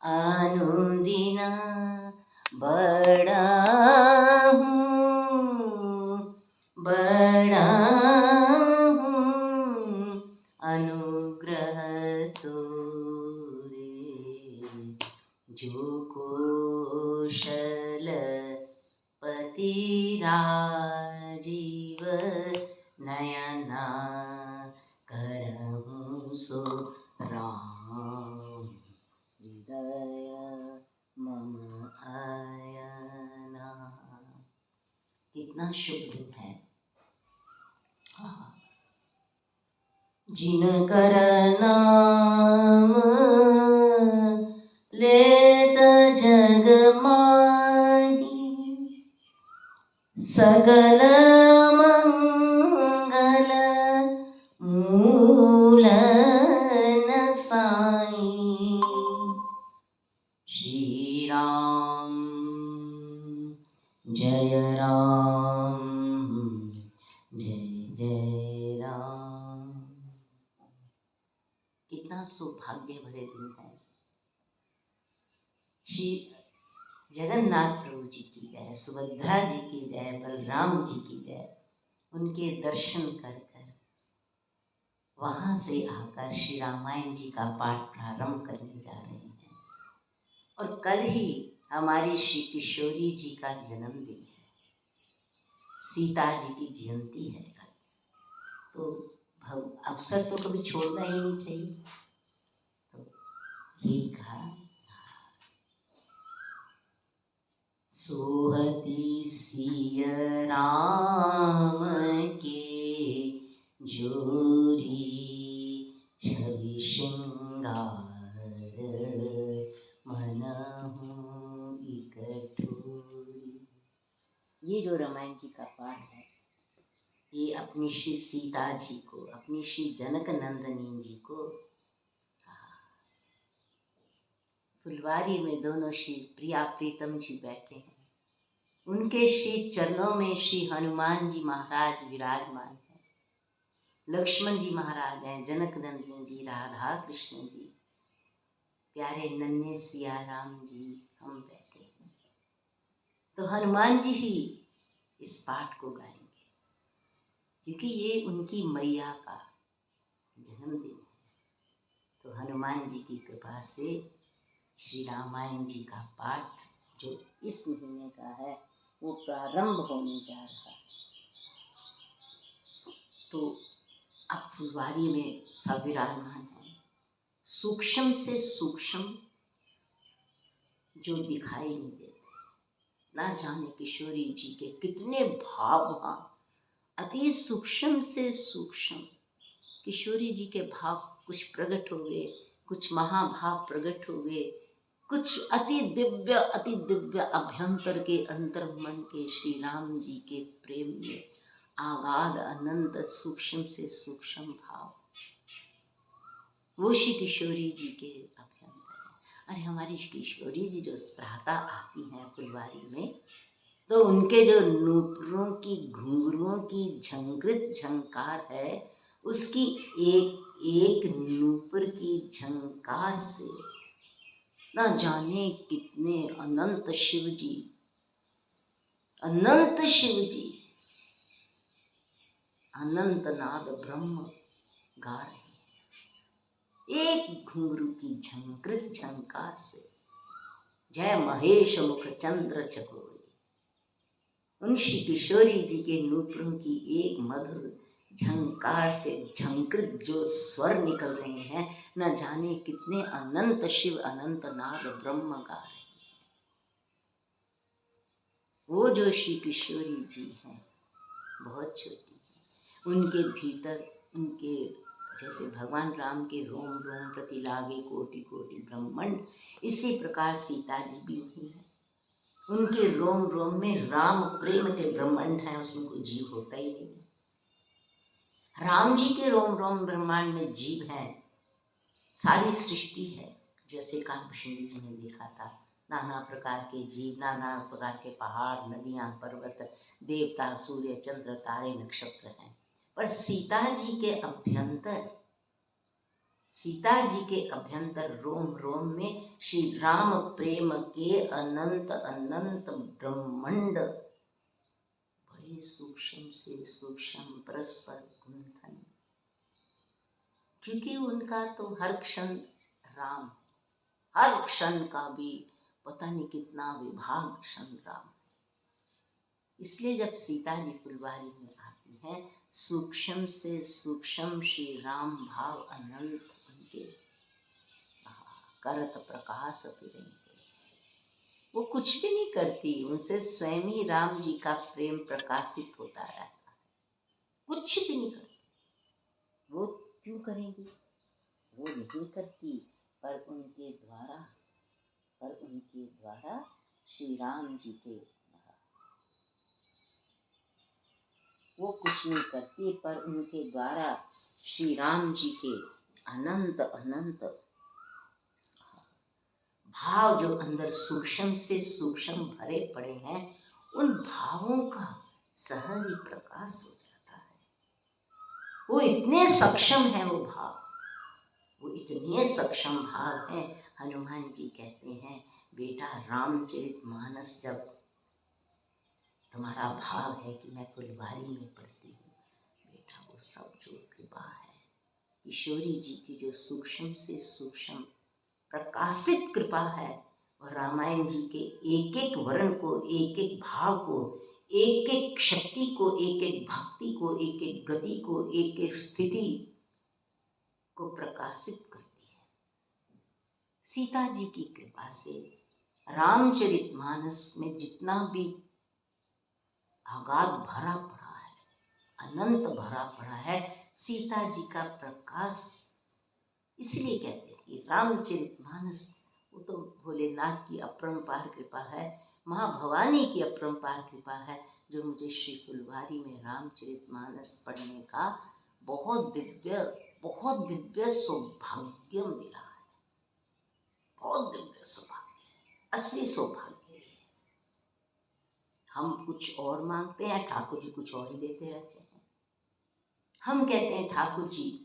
अनुदिन बड़ा हूँ अनुग्रह तोरे जो कोशल पति राजीव नयना करहूँ सो राम हृदय मम आयना। कितना शुभ दिन है। जिनकर नाम लेत जग माही सकल मंगल मूल न साई। श्री राम जय राम जय जय राम। कितना सौभाग्य भरे दिन है। श्री जगन्नाथ प्रभु जी की जय, सुभद्रा जी की जय, बलराम जी की जय। उनके दर्शन कर कर वहां से आकर श्री रामायण जी का पाठ प्रारंभ करने जा रहे हैं। और कल ही हमारी श्री किशोरी जी का जन्मदिन है, सीता जी की जयंती है कल। तो अवसर तो कभी छोड़ना ही नहीं चाहिए। तो यही कहा, सोहती सिय राम के जोरी छवि श्रृंगार मनहु इक ठोरी। ये जो रामायण जी का पाठ है, ये अपनी श्री सीता जी को, अपनी श्री जनक नंदनी जी को, फुलवारी में दोनों श्री प्रिया प्रीतम जी बैठे हैं। उनके श्री चरणों में श्री हनुमान जी महाराज विराजमान हैं, लक्ष्मण जी महाराज हैं, जनक नंदनी जी, राधा कृष्ण जी, प्यारे नन्हे सिया राम जी हम बैठे हैं। तो हनुमान जी ही इस पाठ को गाएंगे, क्योंकि ये उनकी मैया का जन्मदिन है। तो हनुमान जी की कृपा से श्री रामायण जी का पाठ जो इस महीने का है वो प्रारंभ होने जा रहा है। तो अब फुलवारी में सब विराजमान है। सूक्ष्म से सूक्ष्म जो दिखाई नहीं देते, ना जाने किशोरी जी के कितने भाव वहाँ, अति सूक्ष्म से सूक्ष्म किशोरी जी के भाव कुछ प्रकट हो गए, कुछ महाभाव प्रकट हो गए, कुछ अति दिव्य अभ्यंतर के अंतर मन के श्री राम जी के प्रेम में आगाध अनंत सूक्ष्म से सूक्ष्म भाव, वो श्री किशोरी जी के अभ्यंतर है। अरे हमारी किशोरी जी जो प्रातः आती हैं फुलवारी में, तो उनके जो नूपुरों की घुंघरुओं की झंकृत झंकार है, उसकी एक एक नूपुर की झंकार से ना जाने कितने अनंत शिव जी, अनंत शिव जी, अनंत नाद ब्रह्म गा रहे हैं एक घुंघरू की झंकृत झंकार से। जय महेश मुख चंद्र चकोरी। उन श्री किशोरी जी के नूपुरों की एक मधुर झंकार से झंकृत जो स्वर निकल रहे हैं, न जाने कितने अनंत शिव अनंत नाद ब्रह्म गा रहे हैं। वो जो श्री किशोरी जी हैं बहुत छोटी हैं, उनके भीतर उनके जैसे भगवान राम के रोम रोम प्रति लागे कोटि कोटि ब्रह्मांड, इसी प्रकार सीता जी भी हुई हैं। उनके रोम रोम में राम प्रेम के ब्रह्मांड हैं, उसमें कोई जीव होता ही नहीं। राम जी के रोम रोम ब्रह्मांड में जीव हैं, सारी सृष्टि है। जैसे कालभूषण जी ने देखा था, नाना प्रकार के जीव, नाना प्रकार के पहाड़, नदियां, पर्वत, देवता, सूर्य, चंद्र, तारे, नक्षत्र हैं। पर सीता जी के अभ्यंतर सीता जी के अभ्यंतर रोम रोम में श्री राम प्रेम के अनंत अनंत ब्रह्मांड बड़े सूक्ष्म से सूक्ष्म परस्पर गुंथन, क्योंकि उनका तो हर क्षण राम, हर क्षण का भी पता नहीं कितना विभाग क्षण राम। इसलिए जब सीता जी फुलवारी में आती हैं, सूक्ष्म से सूक्ष्म श्री राम भाव अनंत उनके करत प्रकाश फिरेंगे। वो कुछ भी नहीं करती, उनसे स्वयं ही राम जी का प्रेम प्रकाशित होता रहता है, कुछ भी नहीं करती। वो क्यों करेंगी? वो नहीं करती, पर उनके द्वारा श्री राम जी के, वो कुछ नहीं करती, पर उनके द्वारा श्री राम जी के अनंत अनंत भाव जो अंदर सूक्ष्म से सूक्ष्म भरे पड़े हैं, उन भावों का सहज ही प्रकाश हो जाता है। वो इतने सक्षम है, वो भाव, वो इतने सक्षम भाव है। हनुमान जी कहते हैं, बेटा रामचरितमानस जब तुम्हारा भाव है कि मैं फुलवारी में पढ़ती हूँ, बेटा वो सब जो कृपा है किशोरी जी की, जो सूक्ष्म से सूक्ष्म प्रकाशित कृपा है, और रामायण जी के एक एक वर्ण को, एक एक भाव को, एक एक शक्ति को, एक एक भक्ति को, एक एक गति को, एक एक स्थिति को प्रकाशित करती है। सीता जी की कृपा से रामचरितमानस में जितना भी अगाध भरा पड़ा है, अनंत भरा पड़ा है, सीता जी का प्रकाश। इसलिए कहते हैं कि रामचरितमानस वो तो भोलेनाथ की अपरंपार कृपा है, माँ भवानी की अपरंपार कृपा है, जो मुझे श्री फुलवारी में रामचरितमानस पढ़ने का बहुत दिव्य सौभाग्य मिला है। बहुत दिव्य सौभाग्य, असली सौभाग्य। हम कुछ और मांगते हैं, ठाकुर जी कुछ और ही देते रहते हैं। हम कहते हैं ठाकुर जी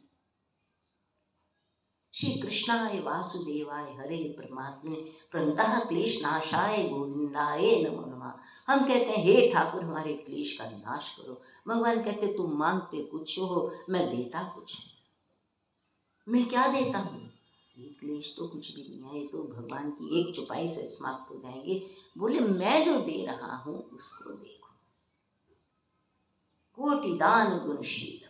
श्री कृष्णाय वासुदेवाय हरे परमात्मे प्रणतः क्लेश नाशाय गोविंदाय नमो नमः। हम कहते हैं हे ठाकुर हमारे क्लेश का नाश करो। भगवान कहते तुम मांगते कुछ हो, मैं देता कुछ है। मैं क्या देता हूँ? ये क्लेश तो कुछ भी नहीं है, ये तो भगवान की एक चुपाई से समाप्त हो जाएंगे। बोले मैं जो दे रहा हूँ उसको देखो, कोटि दान गुणशील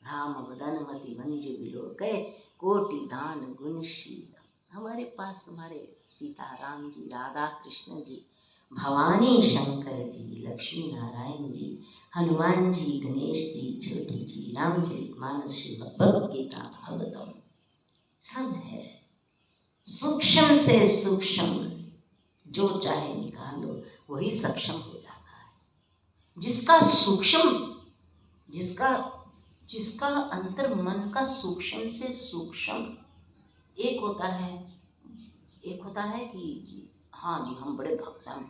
राम वदन मति मंजु विलोकै कोटि दान गुणशील। हमारे पास हमारे सीताराम जी, राधा कृष्ण जी, भवानी शंकर जी, लक्ष्मी नारायण जी, हनुमान जी, गणेश जी, छोटू जी, रामचरितमानस, श्री भगवद गीता, भागवतम सब है। सूक्ष्म से सूक्ष्म जो चाहे निकालो, वही सक्षम हो जाता है। जिसका सूक्ष्म, जिसका अंतर मन का सूक्ष्म से सूक्ष्म एक होता है कि हाँ जी हम बड़े भक्त हैं,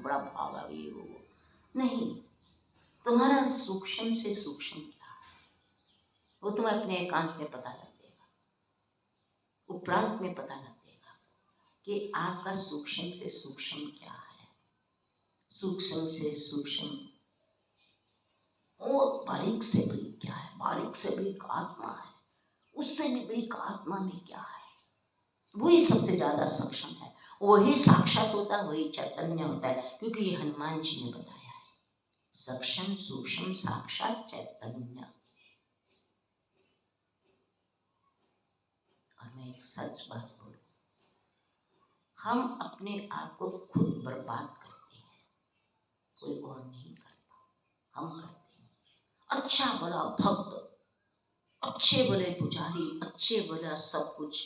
बड़ा भाव है, ये वो नहीं। तुम्हारा सूक्ष्म से सूक्ष्म क्या है वो तुम्हें अपने एकांत में पता लग जाएगा, उपरांत में पता लग जाएगा कि आपका सूक्ष्म से सूक्ष्म क्या है। सूक्ष्म से सूक्ष्म और बारीक से बारीक क्या है, बारीक से बारीक आत्मा है, उससे भी बारीक आत्मा में क्या है, वही सबसे ज्यादा सक्षम है, वही साक्षात होता है, वही चैतन्य होता है। क्योंकि ये हनुमान जी ने बताया है, सक्षम सूक्ष्म साक्षात चैतन्य। और मैं एक सच बात बोलूं, हम अपने आप को खुद बर्बाद करते हैं, कोई और नहीं करता, हम करते हैं। अच्छा भला भक्त, अच्छे भले पुजारी, अच्छे भला सब कुछ,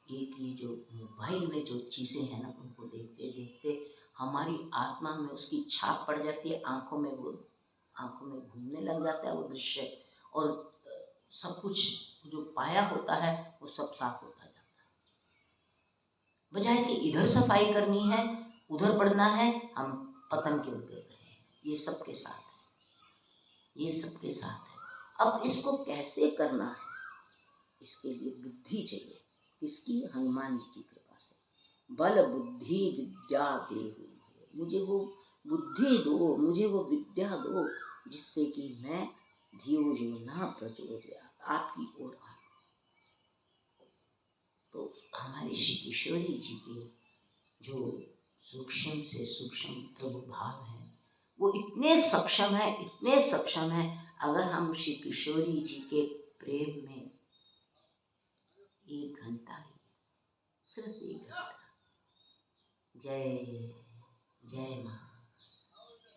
एक ये जो मोबाइल में जो चीज़ें हैं ना, उनको देखते देखते हमारी आत्मा में उसकी छाप पड़ जाती है, आंखों में घूमने लग जाता है वो दृश्य, और सब कुछ जो पाया होता है वो सब साफ होता जाता है। बजाय कि इधर सफाई करनी है, उधर पढ़ना है, हम पतन की ओर गिर रहे हैं। ये सबके साथ है, ये सबके साथ है। अब इसको कैसे करना है? इसके लिए बुद्धि चाहिए। किसकी? हनुमान जी की कृपा से। बल बुद्धि विद्या देहु, मुझे वो बुद्धि दो, मुझे वो विद्या दो, जिससे कि मैं धियो जो न प्रचोदयात्, आपकी ओर आऊं। तो हमारी श्री किशोरी जी के जो सूक्ष्म से सूक्ष्म प्रभु भाव है, वो इतने सक्षम है, इतने सक्षम है। अगर हम श्री किशोरी जी के प्रेम में 1 घंटा ही, सिर्फ 1 घंटा, जय जय माँ,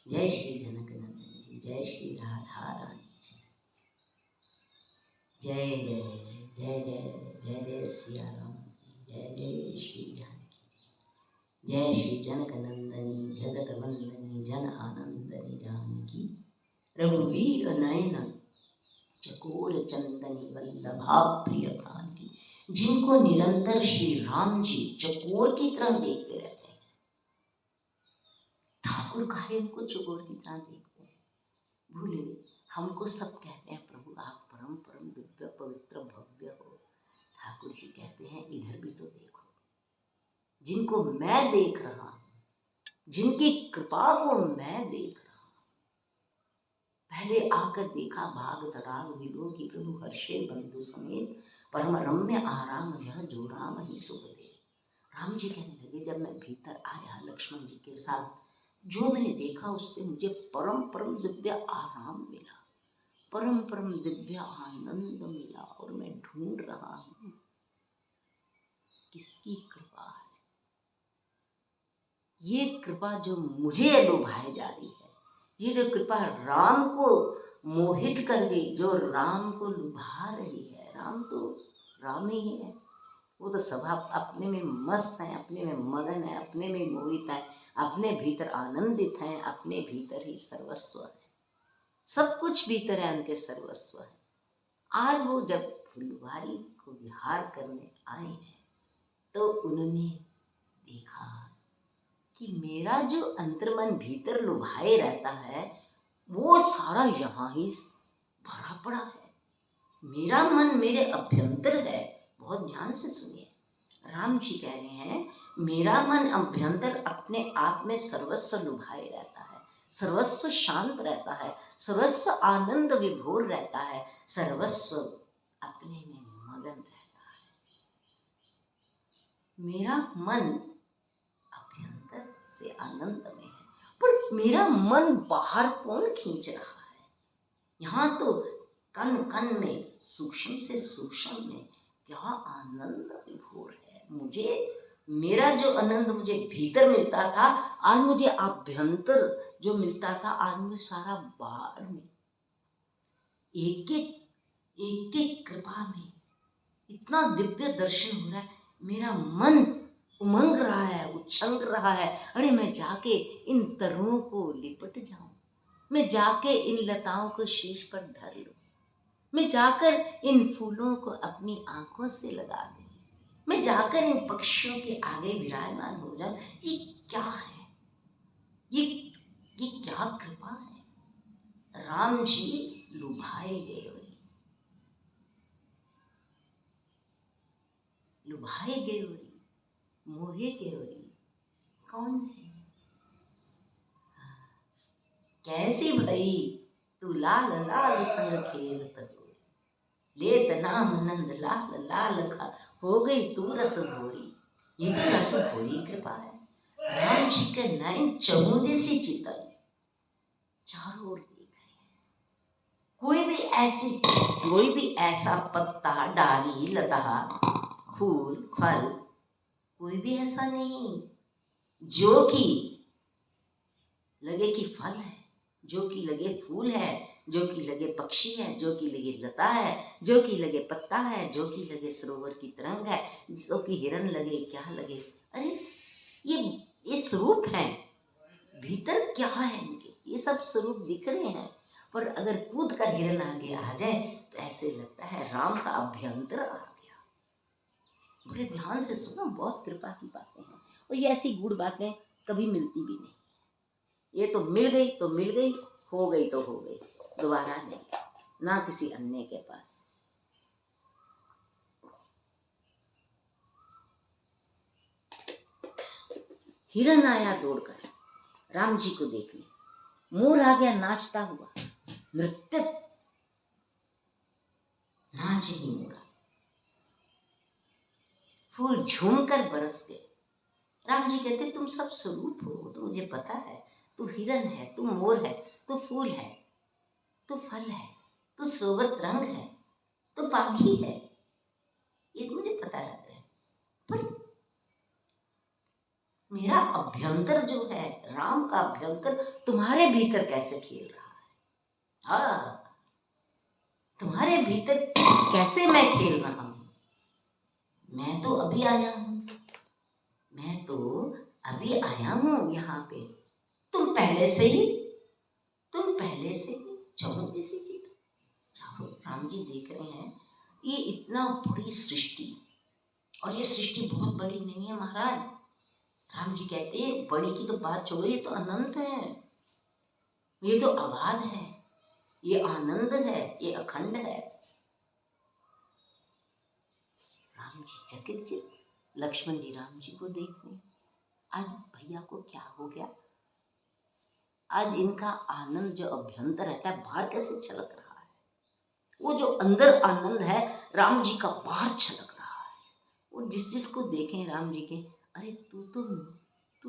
जय श्री जनक नंदन जी, जय श्री राधा रानी जी, जय जय जय जय जय जय सिया राम, जय जय श्री जानकी, जय श्री जनक नंदनी जगत वंदनी जन आनंदनी जानकी, रघुवीर नयन चकोर चंदनी वल्लभा प्रिय प्राणी, जिनको निरंतर श्री राम जी चकोर की तरह देखते रहते हैं। ठाकुर काहे उनको चकोर की तरह देखते हैं? भूले, हमको सब कहते हैं प्रभु आप परम परम दिव्य पवित्र भव्य हो। ठाकुर जी कहते हैं इधर भी तो देखो, जिनको मैं देख रहा हूं, जिनकी कृपा को मैं देख रहा हूं। पहले आकर देखा भाग तड़ाग विलो की प्रभु हर्षे बंधु समेत, परम रम्य आराम यह जो राम ही सुख दे। राम जी कहने लगे जब मैं भीतर आया लक्ष्मण जी के साथ, जो मैंने देखा उससे मुझे परम परम दिव्य आराम मिला, परम परम दिव्य आनंद मिला। और मैं ढूंढ रहा हूं किसकी कृपा है, ये कृपा जो मुझे लुभाए जा रही है, ये जो कृपा राम को मोहित कर गई, जो राम को लुभा रही है। राम तो राम ही है, वो तो सब अपने में मस्त हैं, अपने में मगन है, अपने में मोहित है, अपने भीतर आनंदित हैं, अपने भीतर ही सर्वस्व है, सब कुछ भीतर है उनके सर्वस्व है। आज वो जब फुलवारी को विहार करने आए हैं तो उन्होंने देखा कि मेरा जो अंतर्मन भीतर लुभाए रहता है वो सारा यहाँ ही भरा पड़ा है। मेरा मन मेरे अभ्यंतर है। बहुत ध्यान से सुनिए, राम जी कह रहे हैं मेरा मन अभ्यंतर अपने आप में सर्वस्व लुभाए रहता है, सर्वस्व शांत रहता है, सर्वस्व आनंद विभोर रहता है, सर्वस्व अपने में मगन रहता है। मेरा मन अभ्यंतर से आनंद में है, पर मेरा मन बाहर कौन खींच रहा है? यहाँ तो कण कण में, सूक्ष्म से सूक्ष्म में क्या आनंद विभोर है। मुझे मेरा जो आनंद मुझे भीतर मिलता था, आज मुझे आभ्यंतर जो मिलता था, आज मुझे सारा बाहर में। एक एक कृपा में इतना दिव्य दर्शन हो रहा है, मेरा मन उमंग रहा है, उछंग रहा है। अरे मैं जाके इन तरुओं को लिपट जाऊं, मैं जाके इन लताओं को शीश पर धर लूं, मैं जाकर इन फूलों को अपनी आंखों से लगा दूं, मैं जाकर इन पक्षियों के आगे विराजमान हो जाऊं। ये क्या है? ये क्या कृपा है? राम जी लुभाए गए, लुभाए गए, मोहे गए। कौन है? कैसी भई तू लाल लाल संग खेलत हो, लेत नाम नंद लाल लाल खा, हो गई तू रस भोरी। ये तो रस भोरी कृपा है। राम जी के नयन चहुदिसी चितल, चारों ओर देख रहे हैं। कोई भी ऐसा पत्ता, डाली, लता, फूल, फल, कोई भी ऐसा नहीं जो कि लगे कि फल है, जो कि लगे फूल है, जो कि लगे पक्षी है, जो कि लगे लता है, जो कि लगे पत्ता है, जो कि लगे सरोवर की तरंग है, जो कि हिरन लगे, क्या लगे। अरे ये स्वरूप है, भीतर क्या है इनके, ये सब स्वरूप दिख रहे हैं। पर अगर कूद कर हिरन आगे आ जाए तो ऐसे लगता है राम का अभ्यंतर आ गया। बड़े ध्यान से सुनो, बहुत कृपा की बातें हैं, और ये ऐसी गूढ़ बातें कभी मिलती भी नहीं। ये तो मिल गई तो मिल गई, हो गई तो हो गई, दोबारा नहीं, ना किसी अन्य के पास। हिरन आया दौड़कर राम जी को देखने, मोर आ गया नाचता हुआ, नृत्य नाच ही मोरा, फूल झूमकर बरस गए। राम जी कहते तुम सब स्वरूप हो, तो मुझे पता है, तू हिरन है, तू मोर है, तू फूल है, तू फल है, तू सोवत रंग है, तू पाखी है, ये तो मुझे पता रहता है। पर मेरा अभ्यंतर जो है, राम का अभ्यंतर तुम्हारे भीतर कैसे खेल रहा है? हाँ, तुम्हारे भीतर कैसे मैं खेल रहा हूं? मैं तो अभी आया हूं, मैं तो अभी आया हूं यहाँ पे, तुम पहले से ही चलो किसी की चलो। राम जी देख रहे हैं ये इतना बड़ी सृष्टि, और ये सृष्टि बहुत बड़ी नहीं है महाराज। राम जी कहते हैं बड़ी की तो बात छोड़ो, ये तो अनंत है, ये तो अगाध है, ये आनंद है, ये अखंड है। राम जी चकित, लक्ष्मण जी राम जी को देखने, आज भैया को क्या हो गया? आज इनका आनंद जो अभ्यंतर रहता है बाहर कैसे छलक रहा है? वो जो अंदर आनंद है राम जी का बाहर छलक रहा है। वो जिसको देखें राम जी के, अरे तू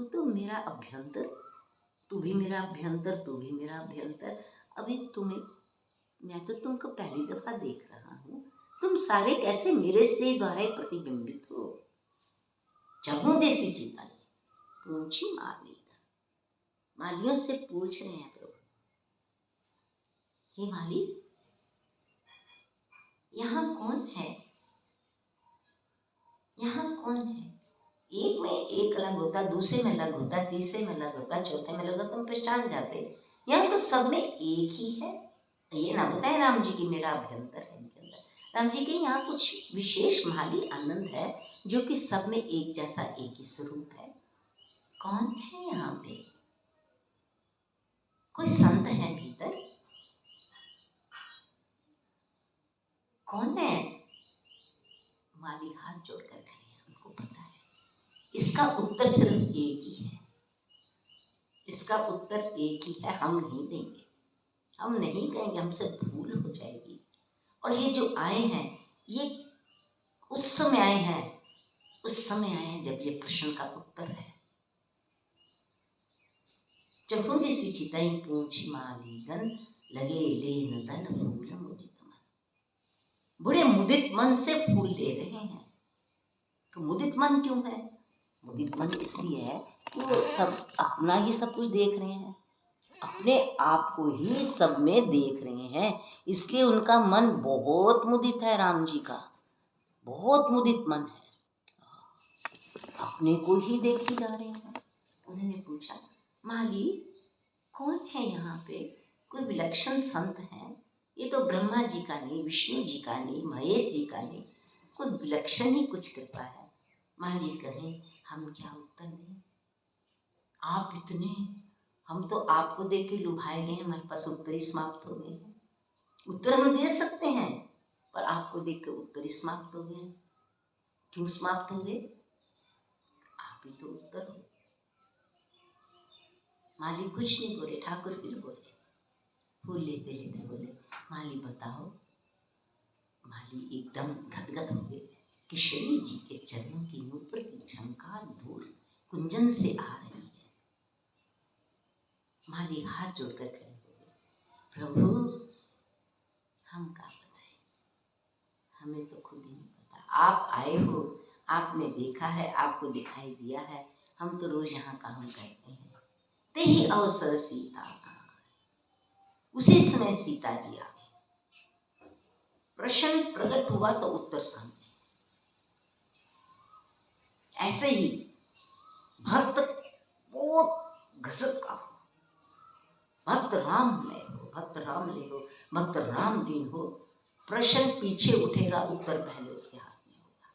तो मेरा अभ्यंतर, तू भी मेरा अभ्यंतर, तू भी मेरा अभ्यंतर। अभी मैं तो तुमको पहली दफा देख रहा हूँ, तुम सारे कैसे मेरे से द्वारा ही प्रतिबिंबित हो। चढ़ू देसी चिता पूछी मालियों से पूछ रहे हैं प्रभु, हे माली यहाँ कौन है? यहाँ कौन है? एक में एक अलग होता, दूसरे में अलग होता, तीसरे में अलग होता, चौथे में अलग होता, तुम पहचान जाते। यहाँ तो सब में एक ही है। ये ना बताए राम जी की मेरा अभ्यंतर है इनके अंदर। राम जी के यहाँ कुछ विशेष माली आनंद है जो कि सब में एक जैसा, एक ही स्वरूप है। कौन है यहाँ पे? कोई संत है भीतर? कौन है? माली हाथ जोड़कर खड़े हैं, उनको पता है इसका उत्तर सिर्फ एक ही है, इसका उत्तर एक ही है, हम नहीं देंगे, हम नहीं कहेंगे, हमसे भूल हो जाएगी। और ये जो आए हैं ये उस समय आए हैं, जब ये प्रश्न का उत्तर है। चकुंदिसी चितई पूछी मालीगन, लगे लेन तन फूल मुदित मन। बड़े मुदित मन से फूल ले रहे हैं। तो मुदित मन क्यों है? मुदित मन इसलिए है कि वो सब अपना ही सब कुछ देख रहे हैं, अपने आप को ही सब में देख रहे हैं, इसलिए उनका मन बहुत मुदित है। राम जी का बहुत मुदित मन है, अपने को ही देखे जा रहे हैं। उन्होंने पूछा, माली कौन है यहाँ पे? कोई विलक्षण संत है? ये तो ब्रह्मा जी का नहीं, विष्णु जी का नहीं, महेश जी का नहीं, कोई विलक्षण ही कुछ कृपा है। माली कहें हम क्या उत्तर दें? आप इतने, हम तो आपको देख के लुभाए गए, हमारे पास उत्तर ही समाप्त हो गए। उत्तर हम दे सकते हैं पर आपको देख के उत्तर ही समाप्त हो गए। क्यों समाप्त हो गए? आप ही तो उत्तर हो। माली कुछ नहीं बोले, ठाकुर फिर बोले, फूल लेते लेते बोले, माली बताओ। माली एकदम गदगद हो गए। किशोरी जी के चरणों की नूपुर की झंकार धूल कुंजन से आ रही है। माली हाथ जोड़कर खड़े हो गए, प्रभु हम क्या बताएं, हमें तो खुद ही नहीं पता। आप आए हो, आपने देखा है, आपको दिखाई दिया है, हम तो रोज यहाँ काम करते हैं। ते ही अवसर सीता, उसी समय सीता जी आ गई। प्रश्न प्रकट हुआ तो उत्तर सामने। ऐसे ही भक्त बहुत गजब का हो, भक्त राम में हो, भक्त राम ले हो, भक्त राम लीन हो, प्रश्न पीछे उठेगा, उत्तर पहले उसके हाथ में होगा।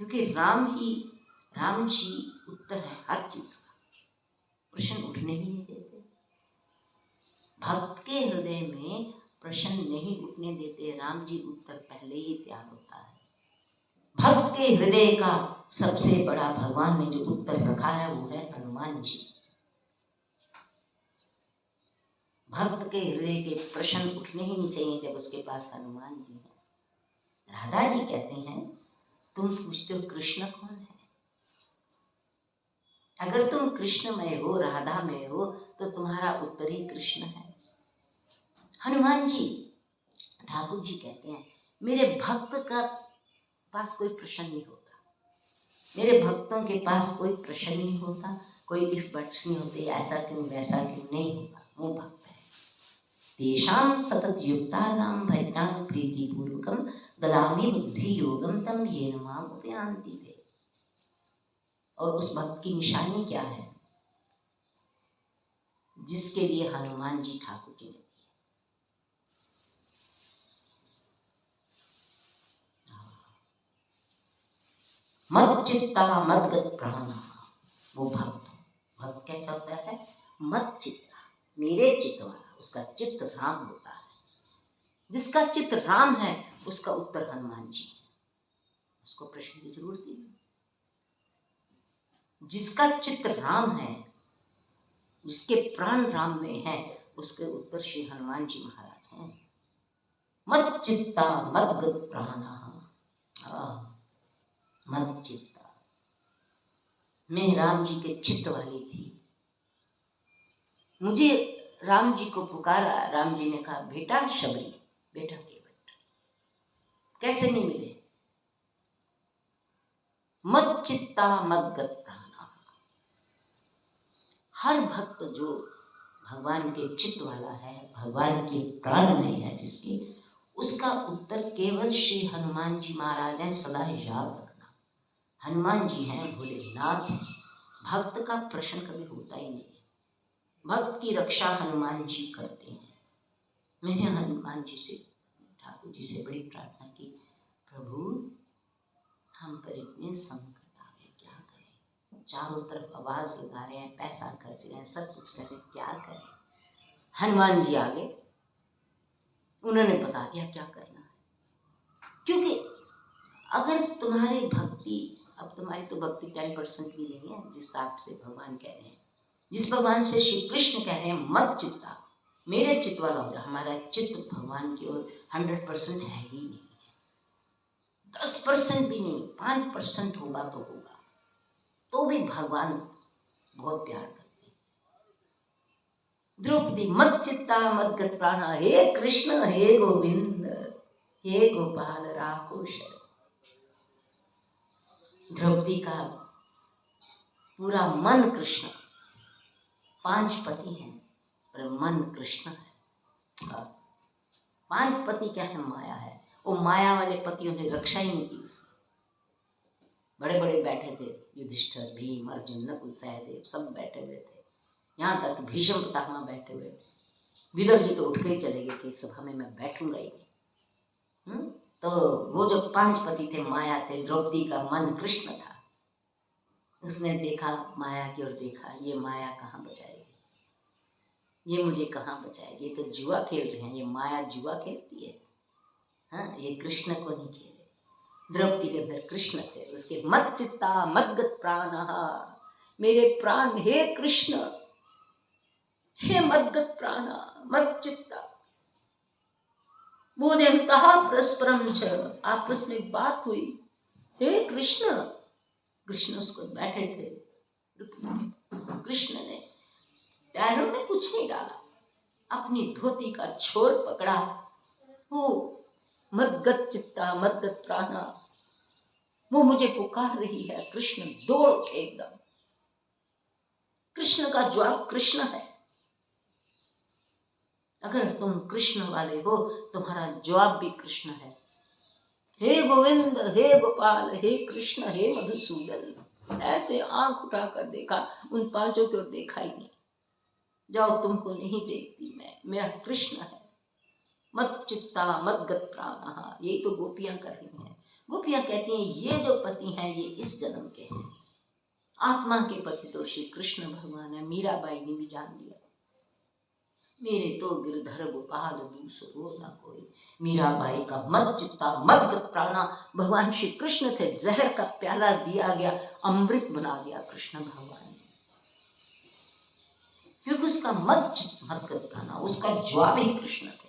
क्योंकि राम जी उत्तर है हर चीज का, प्रश्न उठने ही नहीं देते। भक्त के हृदय में प्रश्न नहीं उठने देते, राम जी उत्तर पहले ही तैयार होता है। भक्त के हृदय का सबसे बड़ा भगवान ने जो उत्तर रखा है वो है हनुमान जी। भक्त के हृदय के प्रश्न उठने ही नहीं चाहिए जब उसके पास हनुमान जी हैं। राधा जी कहते हैं तुम पूछते हो कृष्ण कौन है? अगर तुम कृष्णमय हो, राधा में हो, तो तुम्हारा उत्तर ही कृष्ण है। हनुमान जी, ठाकुर जी कहते हैं मेरे भक्त का पास कोई प्रश्न नहीं होता, मेरे भक्तों के पास कोई प्रश्न नहीं होता, कोई इफ बट्स नहीं होते, ऐसा क्यों वैसा क्यों नहीं होता। वो भक्त है। तेषां सतत युक्तानां भजतां प्रीतिपूर्वकं ददामि बुद्धि योगम तम येन माम उपयान्ति ते। और उस भक्त की निशानी क्या है? जिसके लिए हनुमान जी ठाकुर जी ने दी। मत चित्ता मदगत प्राण, वो भक्त कैसा होता है? मत चित्ता, मेरे चित्त वाला, उसका चित्त राम होता है। जिसका चित्त राम है उसका उत्तर हनुमान जी है। उसको प्रश्न की जरूरत नहीं। जिसका चित्त राम है, जिसके प्राण राम में है, उसके उत्तर श्री हनुमान जी महाराज हैं। मत चित्ता मदगत प्राणा, मत चित्ता, मैं राम जी के चित्त वाली थी। मुझे राम जी को पुकारा, राम जी ने कहा बेटा शबरी, बेटा केवट, कैसे नहीं मिले? मत चित्ता मदगत प्राणा। हर भक्त जो भगवान के चित्त वाला है, भगवान के प्राण में है जिसके, उसका उत्तर केवल श्री हनुमान जी महाराज हैं। सदा याद रखना, हनुमान जी हैं, भोलेनाथ हैं। भक्त का प्रश्न कभी होता ही नहीं है। भक्त की रक्षा हनुमान जी करते हैं। मैंने हनुमान जी से, ठाकुर जी से बड़ी प्रार्थना की, प्रभु हम पर इतने संकट आ गए, क्या करें? चारों तरफ आवाज लगा रहे हैं, पैसा खर्च रहे हैं, सब कुछ कर रहे हैं, क्या करें? हनुमान जी आ गए, उन्होंने बता दिया क्या करना है। क्योंकि अगर तुम्हारी भक्ति, अब तुम्हारी तो भक्ति 10% भी नहीं है, जिस हिसाब से भगवान कह रहे हैं, जिस भगवान से श्री कृष्ण कह रहे हैं मत चित्ता, मेरे चित्त वाला हो, हमारा चित्त भगवान की ओर 100% है ही नहीं, 10% भी नहीं, 5% होगा तो होगा, तो भी भगवान बहुत प्यार करते हैं। द्रौपदी मत चित्ता मदगत प्राणा, हे कृष्ण हे गोविंद हे गोपाल राखो शरण। द्रौपदी का पूरा मन कृष्ण, 5 पति हैं पर मन कृष्ण है। 5 पति क्या है? माया है। वो माया वाले पतियों ने रक्षा ही नहीं की उसकी। बड़े बड़े बैठे थे, युधिष्ठिर, भीम, अर्जुन, नकुल, सहदेव, सब बैठे हुए थे। यहाँ तक भीष्म पितामह बैठे हुए थे। विदुर जी तो उठ के ही चले गए कि सभा में मैं बैठूंगा ही नहीं। तो वो जो 5 पति थे माया थे, द्रौपदी का मन कृष्ण था। उसने देखा, माया की ओर देखा, ये माया कहाँ बचाएगी, ये मुझे कहाँ बचाएगी, ये तो जुआ खेल रहे हैं, ये माया जुआ खेलती है। हाँ, ये कृष्ण को नहीं खेले। द्रौपदी के अंदर कृष्ण थे, उसके मत चित्ता मदगत प्राण, मेरे प्राण हे कृष्ण, हे मदगत प्राण मत चित्ता। बोधयन्तः परस्परम च, आपस में बात हुई, हे कृष्ण। कृष्ण उसको बैठे थे, कृष्ण ने पैरों में कुछ नहीं डाला, अपनी धोती का छोर पकड़ा, वो मदगत चित्ता मदगत प्राणा, वो मुझे पुकार रही है। कृष्ण दौड़ उठे एकदम। कृष्ण का जवाब कृष्ण है। अगर तुम कृष्ण वाले हो, तुम्हारा जवाब भी कृष्ण है। हे गोविंद हे गोपाल हे कृष्ण हे मधुसूदन। ऐसे आंख उठाकर देखा, उन 5 की ओर देखा ही नहीं। जाओ, तुमको नहीं देखती मैं, मेरा कृष्ण है। मत चित्ता मदगत प्राण, यही तो गोपियां कर रही हैं। गोपियां कहती हैं ये जो पति हैं ये इस जन्म के हैं, आत्मा के पति तो श्री कृष्ण भगवान है। मीराबाई ने भी जान लिया। मेरे तो गिरधर गोपाल दूसरो न कोई। मीराबाई का मत चित्ता मत प्राणा, भगवान श्री कृष्ण थे, जहर का प्याला दिया गया, अमृत बना दिया कृष्ण भगवान ने, क्योंकि उसका मत चित्त मत प्राणा, उसका जवाब ही कृष्ण थे।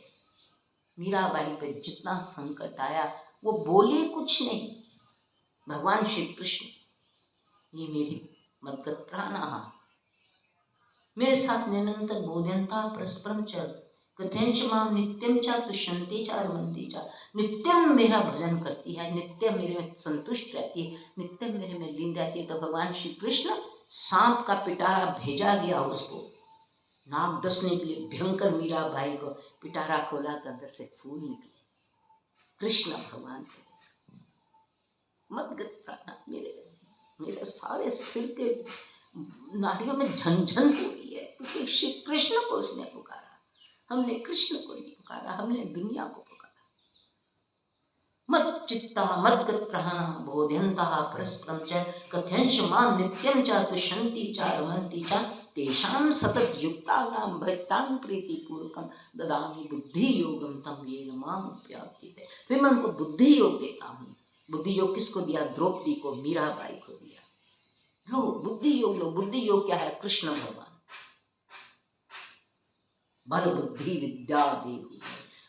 मीराबाई पे जितना संकट आया वो बोले कुछ नहीं, भगवान श्री कृष्ण ये मेरी मदगत प्राणा, मेरे साथ निरंतर बोधयंता परस्परम च कथंच मां नित्यम चा तुष्यंती चा रमंती चा, नित्यम मेरा भजन करती है, नित्यम मेरे में संतुष्ट रहती है, नित्यम मेरे में लीन रहती है। तो भगवान श्री कृष्ण सांप का पिटारा भेजा गया उसको नाक डसने के लिए, भयंकर मीराबाई को पिटारा खोला तो अंदर से फूल निकले। कृष्ण भगवान के मदगत प्राणा, मेरे सारे सिर के नाड़ियों में झंझन हो रही है, क्योंकि श्री कृष्ण को उसने पुकारा, हमने कृष्ण को नहीं पुकारा, हमने दुनिया को पुकारा। मत चित्ता मद्गत प्रहणा बोध्यन्तः परस्परं च कथयंश मां नित्यं च तुष्यन्ति च रमन्ति च तेषां सतत युक्तानां भक्तां प्रीतिपूर्वकं ददामि बुद्धि योगम तम येन मां उपयान्ति। फिर मैं उनको बुद्धि योग देता हूँ। बुद्धि योग किसको दिया? द्रौपदी को, मीराबाई को दिया। लो बुद्धि योग लो। बुद्धि योग क्या है? कृष्ण भगवान। बल बुद्धि विद्या देहु,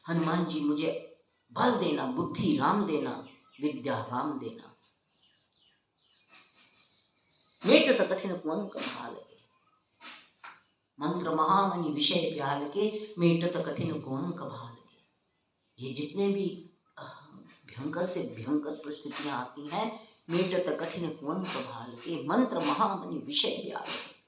हनुमान जी मुझे बल देना, बुद्धि राम देना, विद्या राम देना। मेट कठिन कुअन कभालके, मंत्र महामणि विषय व्याल के, मेटत कठिन कुअन कभालके। ये जितने भी भयंकर से भयंकर परिस्थितियां आती हैं, मेटत कठिन कुअन कभालके, मंत्र महामणि विषय व्याल के।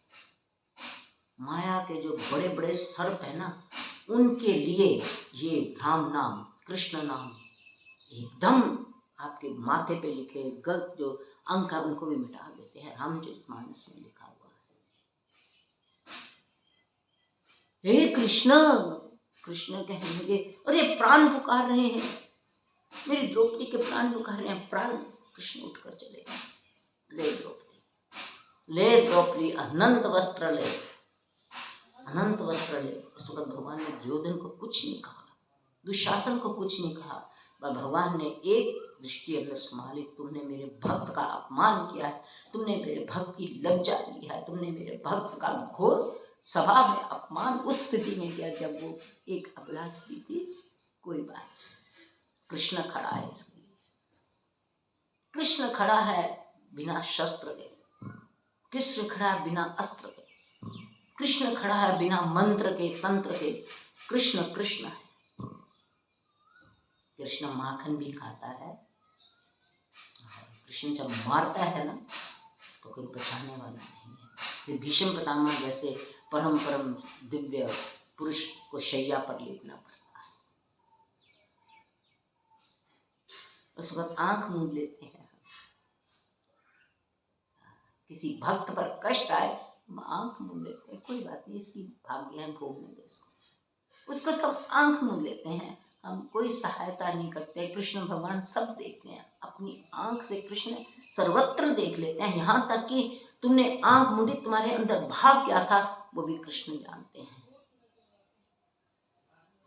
माया के जो बड़े बड़े सर्प है ना, उनके लिए ये राम नाम, कृष्ण नाम एकदम आपके माथे पे लिखे गलत जो अंक है उनको भी मिटा देते हैं। रामचरितमानस में लिखा हुआ है। हे कृष्ण, कृष्ण कहने लगे, अरे प्राण पुकार रहे हैं, मेरी द्रौपदी के प्राण पुकार रहे हैं। प्राण कृष्ण उठकर चले गए। ले द्रौपदी, ले द्रौपदी, अनंत वस्त्र ले, अनंत वस्त्र ले। उस वक्त भगवान ने दुर्योधन को कुछ नहीं कहा, दुशासन को कुछ नहीं कहा, पर भगवान ने एक दृष्टि अगर संभाली, तुमने मेरे भक्त का अपमान किया है, तुमने मेरे भक्त की लज्जा ली है, तुमने मेरे भक्त का घोर सभा में अपमान उस स्थिति में किया जब वो एक अबला स्त्री थी। कोई बात, कृष्ण खड़ा है इसके लिए। कृष्ण खड़ा है बिना शस्त्र के, कृष्ण खड़ा है बिना अस्त्र के, कृष्ण खड़ा है बिना मंत्र के तंत्र के। कृष्ण कृष्ण है। कृष्ण माखन भी खाता है। कृष्ण जब मारता है ना तो कोई बचाने वाला नहीं है। फिर भीष्म पितामह जैसे परम परम दिव्य पुरुष को शैया पर लेटना पड़ता है। उस वक्त आंख मूंद लेते हैं। किसी भक्त पर कष्ट आए, आंख मूंद लेते हैं, कोई बात नहीं, इसकी भाग्य है, भोगने दो उसको तब आंख मूंद लेते हैं। हम कोई सहायता नहीं करते। कृष्ण भगवान सब देखते हैं, अपनी आंख से कृष्ण सर्वत्र देख लेते हैं। यहाँ तक कि तुमने आंख मूंदी, तुम्हारे अंदर भाव क्या था वो भी कृष्ण जानते हैं।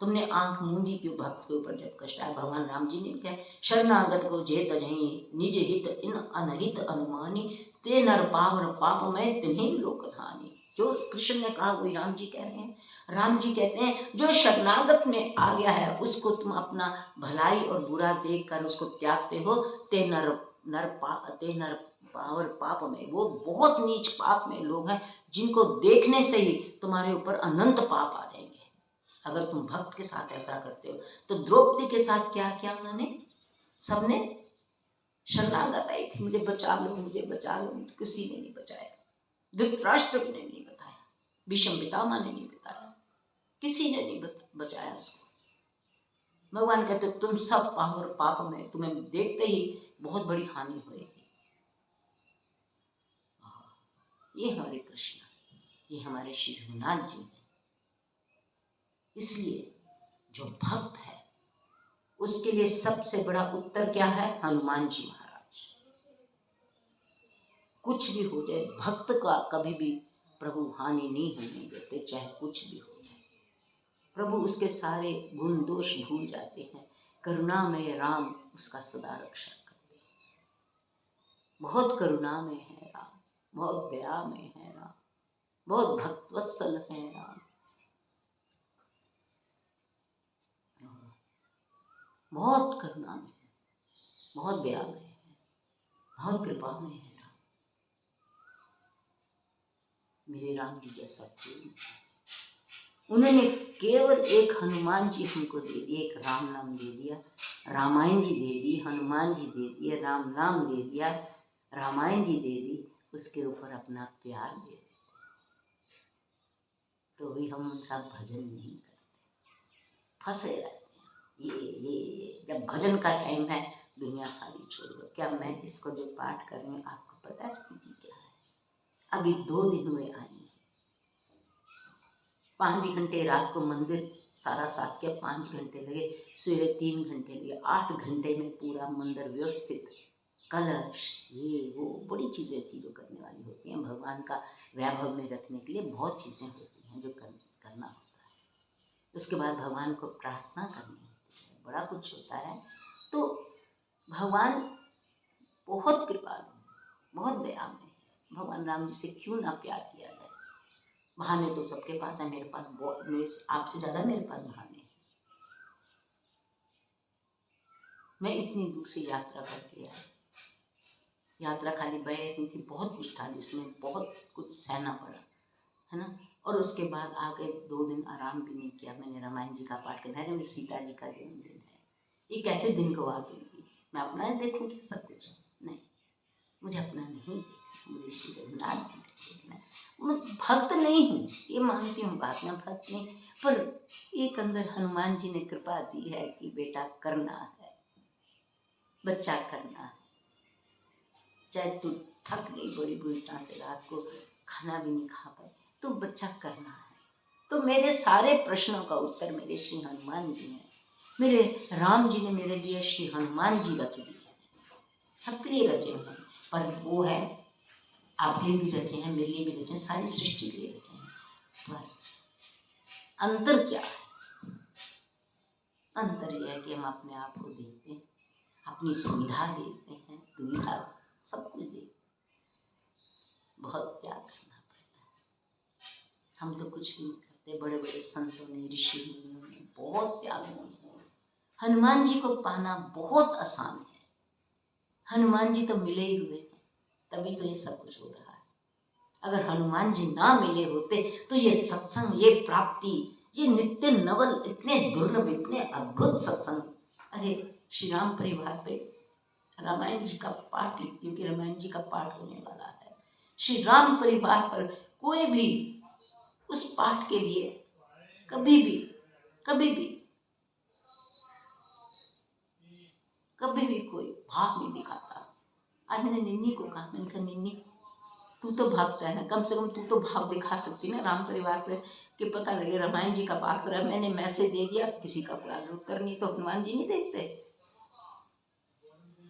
तुमने आंख मूंदी क्यों भक्त के ऊपर जब कष्ट आया? भगवान राम जी ने क्या, शरणागत को जे तजहि निज हित इन अनहित अनुमानी, ते नर पावर पाप में तिन्हीं लोक धानी। जो कृष्ण ने कहा वही राम जी कह रहे हैं। राम जी कहते हैं जो शरणागत में आ गया है उसको तुम अपना भलाई और बुरा देखकर उसको त्यागते हो, ते नर पावर पाप में, वो बहुत नीच पाप में लोग हैं जिनको देखने से ही तुम्हारे ऊपर अनंत पाप आ जाएंगे अगर तुम भक्त के साथ ऐसा करते हो। तो द्रौपदी के साथ क्या किया उन्होंने? सबने शरणागत आई थी, मुझे बचा लो, मुझे बचा लो, किसी ने नहीं बचाया। धृतराष्ट्र ने नहीं बताया, भीष्म पितामह ने नहीं बताया, किसी ने नहीं बचाया उसको। भगवान कहते तुम सब पाप और पाप में, तुम्हें देखते ही बहुत बड़ी हानि होगी। ये हमारे कृष्ण, ये हमारे श्री रघुनाथ जी हैं। इसलिए जो भक्त है उसके लिए सबसे बड़ा उत्तर क्या है? हनुमान जी महाराज। कुछ भी हो जाए, भक्त का कभी भी प्रभु हानि नहीं होने देते, चाहे कुछ भी हो जाए। प्रभु उसके सारे गुण दोष भूल जाते हैं। करुणामय राम उसका सदा रक्षा करते हैं। बहुत करुणामय है राम, बहुत दयामय है राम, बहुत भक्तवत्सल है राम, बहुत करुणामय है, बहुत दयामय है, बहुत कृपामय है राम। मेरे राम जी जैसा कोई नहीं। उन्होंने केवल एक हनुमान जी हमको दे दिए, एक राम नाम दे दिया, रामायण जी दे दी, हनुमान जी दे दिए, राम नाम दे दिया, रामायण जी दे दी, उसके ऊपर अपना प्यार दे देते, तो भी हम उनका भजन नहीं करते, फंसे रहते हैं। ये जब भजन का टाइम है, दुनिया सारी छोड़ दो। क्या मैं इसको जो पाठ कर रही हूँ, आपको पता है स्थिति क्या है? अभी 2 दिन हुए आई, 5 घंटे रात को मंदिर सारा साफ किया, 5 घंटे लगे, सवेरे 3 घंटे लगे, 8 घंटे में पूरा मंदिर व्यवस्थित, कलश, ये वो बड़ी चीज़ें थी जो करने वाली होती हैं। भगवान का वैभव में रखने के लिए बहुत चीज़ें होती हैं जो करना होता है। उसके बाद भगवान को प्रार्थना करनी होती है, बड़ा कुछ होता है। तो भगवान बहुत कृपालु, बहुत दयामय है। भगवान राम जी से क्यों ना प्यार किया जाए? बहाने तो सबके पास है, मेरे पास बहुत, मेरे आपसे ज़्यादा मेरे पास बहाने हैं। मैं इतनी दूर से यात्रा करके आई, यात्रा खाली बैठ नहीं थी, बहुत कुछ था जिसमें बहुत कुछ सहना पड़ा, है ना। और उसके बाद आगे 2 दिन आराम भी नहीं किया। मैंने रामायण जी का पाठ करना है, मेरी सीता जी का जन्मदिन है, ये कैसे दिन गवा दूंगी? मैं अपना देखूँ क्या सब कुछ? नहीं, मुझे अपना नहीं देखना, मुझे श्री रघुनाथ जी का देखना है। मैं भक्त नहीं हूँ, ये मानती हूँ बात, मैं भक्त नहीं, पर एक अंदर हनुमान जी ने कृपा दी है कि बेटा करना है, बच्चा करना है, चाहे तू थक गई बड़ी बुरी तरह से, रात को खाना भी नहीं खा पाए, तो बच्चा करना है। तो मेरे सारे प्रश्नों का उत्तर मेरे श्री हनुमान जी ने, मेरे राम जी ने मेरे लिए श्री हनुमान जी रच दिए, सबके लिए रचे हैं। पर वो है, आपके लिए भी रचे हैं, मेरे लिए भी रचे हैं, सारी सृष्टि के लिए रचे हैं। पर अंतर क्या है? अंतर यह है कि हम अपने आप को देखते हैं, अपनी सुविधा देखते हैं, दुविधा, सब कुछ देखते हैं। बहुत त्याग करना पड़ता है। हम तो कुछ भी नहीं करते, बड़े बड़े संतों ने, ऋषि मुनियों ने बहुत त्याग किया। हनुमान जी को पाना बहुत आसान है। हनुमान जी तो मिले ही हुए हैं, तभी तो ये सब कुछ हो रहा है। अगर हनुमान जी ना मिले होते तो ये सत्संग, ये प्राप्ति, ये नित्य नवल, इतने दुर्लभ, इतने अद्भुत सत्संग। अरे श्री राम परिवार पे रामायण जी का पाठ, क्योंकि रामायण जी का पाठ होने वाला है, श्री राम परिवार पर कोई भी उस पाठ के लिए कभी भी कभी भी कभी भी कोई भाव नहीं दिखाता। आज मैंने निन्नी को कहा, मैंने कहा निन्नी तू तो भागता है ना, कम से कम तू तो भाव दिखा सकती ना राम परिवार पे, कि पता लगे रामायण जी का पाठ करा। मैंने मैसेज दे दिया, किसी का कोई उत्तर नहीं, तो हनुमान जी नहीं देखते?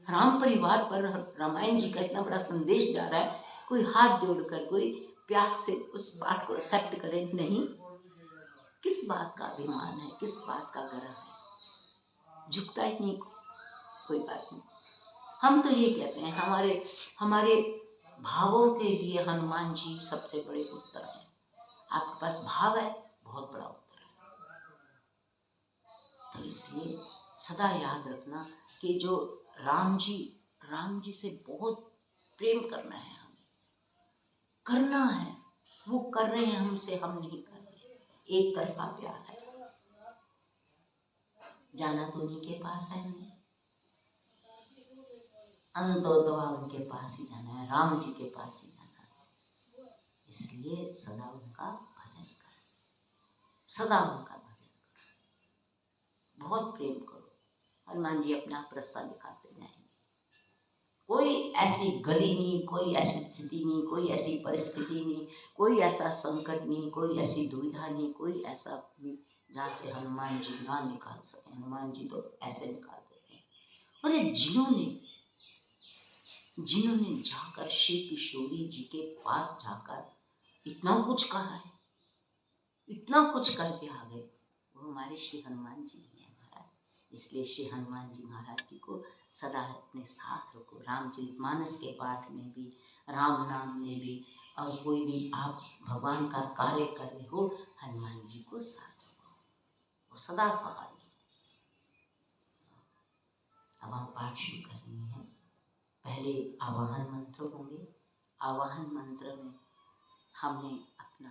राम परिवार पर रामायण जी का इतना बड़ा संदेश जा रहा है, कोई हाथ जोड़कर, कोई प्यार से उस पाठ को एक्सेप्ट करे नहीं? किस बात का अभिमान है, किस बात का गर्व है? झुकता ही नहीं, कोई बात नहीं। हम तो ये कहते हैं, हमारे हमारे भावों के लिए हनुमान जी सबसे बड़े उत्तर हैं। आपके पास भाव है, बहुत बड़ा उत्तर है। तो इसलिए सदा याद रखना कि जो राम जी से बहुत प्रेम करना है, हमें करना है, वो कर रहे हैं हमसे, हम नहीं कर रहे। एक तरफा प्यार है, जाना तो उन्हीं के पास है, नहीं अंतोतवा उनके पास ही जाना है, राम जी के पास ही जाना है। इसलिए सदा उनका भजन करो, सदा उनका भजन करो, बहुत प्रेम करो। हनुमान जी अपना रास्ता दिखाते जाएंगे। कोई ऐसी गली नहीं, कोई ऐसी स्थिति नहीं, कोई ऐसी परिस्थिति नहीं, कोई ऐसा संकट नहीं, कोई ऐसी दुविधा नहीं, कोई ऐसा भी जहाँ से हनुमान जी ना निकाल सके। हनुमान जी तो ऐसे निकाल देते हैं। और ये जिन्होंने जाकर श्री किशोरी जी के पास जाकर इतना कुछ कहा है, इतना कुछ करके आ गए, वो हमारे श्री हनुमान जी ही हैं महाराज। इसलिए श्री हनुमान जी महाराज जी को सदा अपने साथ रखो। रामचरितमानस के पाठ में भी, राम नाम में भी, और कोई भी आप भगवान का कार्य कर रहे हो, हनुमान जी को साथ रखो, वो सदा सहाय। अब हम पाठ शुरू करनी है। पहले आवाहन मंत्र होंगे। आवाहन मंत्र में हमने अपना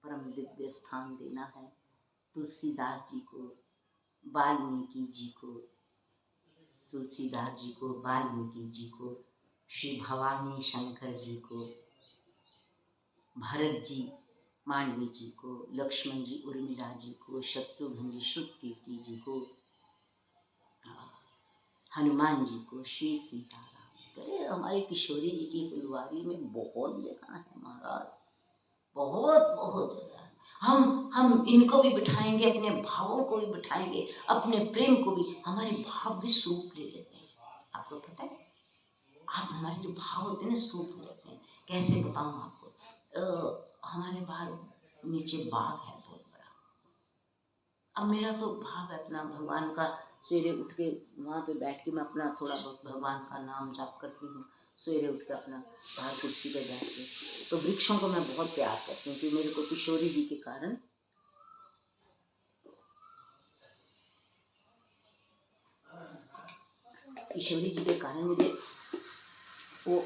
परम दिव्य स्थान देना है तुलसीदास जी को, वाल्मीकि जी को, तुलसीदास जी को, वाल्मीकि जी को, श्री भवानी शंकर जी को, भरत जी मांडवी जी को, लक्ष्मण जी उर्मिला जी को, शत्रुघ्न जी श्रुतकीर्ति जी को, हनुमान जी को, श्री सीताराम। अरे हमारे किशोरी जी की फुलवारी में बहुत जगह है महाराज, बहुत बहुत जगह है। हम इनको भी बिठाएंगे, अपने भावों को भी बिठाएंगे, अपने प्रेम को भी। हमारे भाव भी स्वरूप ले लेते हैं, आपको पता है। आप हमारे जो भाव होते हैं ना, स्वरूप लेते हैं। कैसे बताऊं आपको। हमारे बाहर नीचे बाग है बहुत बड़ा। अब मेरा तो भाव है अपना भगवान का, सवेरे उठ के वहाँ पे बैठ के मैं अपना थोड़ा बहुत भगवान का नाम जाप करती हूँ। सवेरे उठ के अपना बाहर कुर्सी पे बैठ के, तो वृक्षों को मैं बहुत प्यार करती हूँ, क्योंकि मेरे को किशोरी जी के कारण, किशोरी जी के कारण मुझे वो